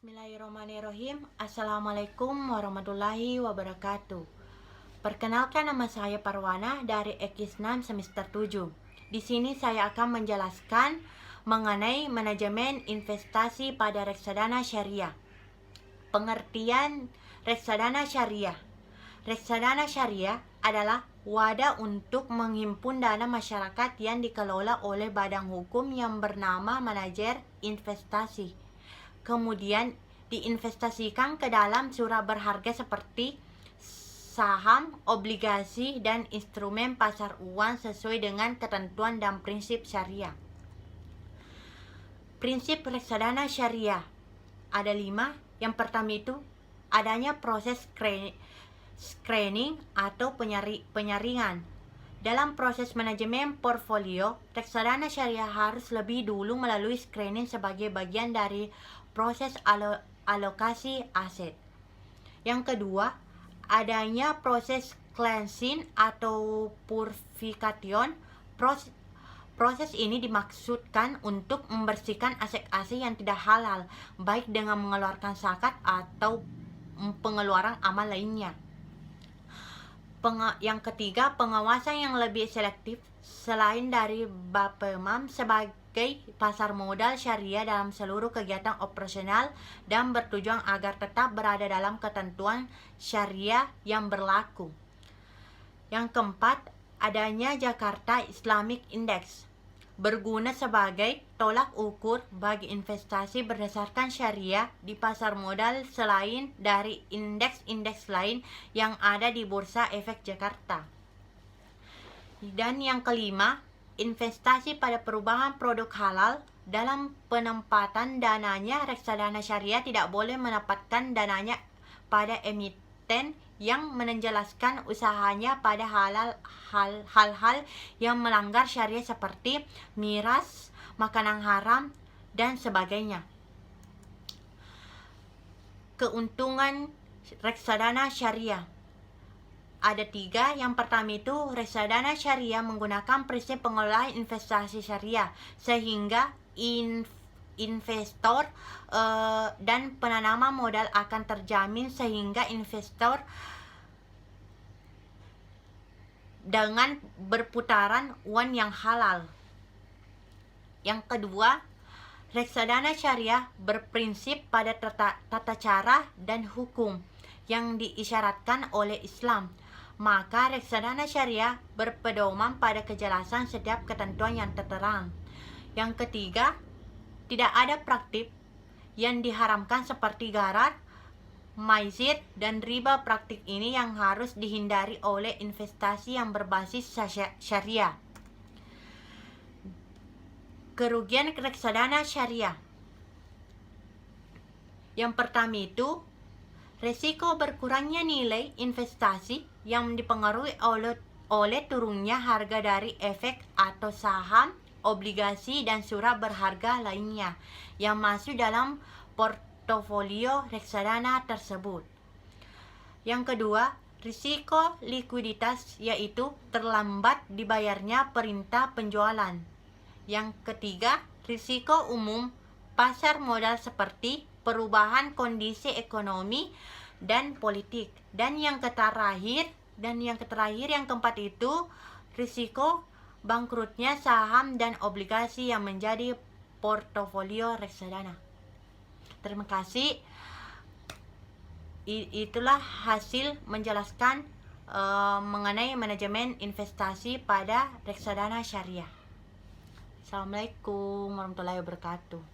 Bismillahirrahmanirrahim. Assalamualaikum warahmatullahi wabarakatuh. Perkenalkan, nama saya Parwana dari X6 semester 7. Di sini saya akan menjelaskan mengenai manajemen investasi pada reksadana syariah. Pengertian reksadana syariah. Reksadana syariah adalah wadah untuk menghimpun dana masyarakat yang dikelola oleh badan hukum yang bernama manajer investasi. Kemudian diinvestasikan ke dalam surat berharga seperti saham, obligasi, dan instrumen pasar uang sesuai dengan ketentuan dan prinsip syariah. Prinsip reksadana syariah ada 5. Yang pertama itu adanya proses screening atau penyaringan. Dalam proses manajemen portfolio, reksadana syariah harus lebih dulu melalui screening sebagai bagian dari proses alokasi aset. Yang kedua, adanya proses cleansing atau purification. Proses ini dimaksudkan untuk membersihkan aset-aset yang tidak halal, baik dengan mengeluarkan zakat atau pengeluaran amal lainnya. Yang ketiga, pengawasan yang lebih selektif selain dari Bapepam sebagai pasar modal syariah dalam seluruh kegiatan operasional dan bertujuan agar tetap berada dalam ketentuan syariah yang berlaku. Yang keempat, adanya Jakarta Islamic Index berguna sebagai tolak ukur bagi investasi berdasarkan syariah di pasar modal selain dari indeks-indeks lain yang ada di Bursa Efek Jakarta. Dan yang kelima, investasi pada perubahan produk halal. Dalam penempatan dananya, reksadana syariah tidak boleh menempatkan dananya pada emiten yang menjelaskan usahanya pada hal-hal yang melanggar syariah seperti miras, makanan haram, dan sebagainya. Keuntungan reksadana syariah ada 3. Yang pertama itu reksadana syariah menggunakan prinsip pengelolaan investasi syariah sehingga investor dan penanaman modal akan terjamin sehingga investor dengan berputaran uang yang halal. Yang kedua, reksadana syariah berprinsip pada tata cara dan hukum yang diisyaratkan oleh Islam. Maka reksadana syariah berpedoman pada kejelasan setiap ketentuan yang tertera. Yang ketiga, tidak ada praktik yang diharamkan seperti gharar, maisir, dan riba. Praktik ini yang harus dihindari oleh investasi yang berbasis syariah. Kerugian reksadana syariah. Yang pertama itu resiko berkurangnya nilai investasi yang dipengaruhi oleh turunnya harga dari efek atau saham, obligasi, dan surat berharga lainnya yang masuk dalam portofolio reksadana tersebut. Yang kedua, risiko likuiditas, yaitu terlambat dibayarnya perintah penjualan. Yang ketiga, risiko umum pasar modal seperti perubahan kondisi ekonomi dan politik. Dan yang terakhir, yang keempat itu risiko bangkrutnya saham dan obligasi yang menjadi portofolio reksadana. Terima kasih. Itulah hasil menjelaskan mengenai manajemen investasi pada reksadana syariah. Assalamualaikum warahmatullahi wabarakatuh.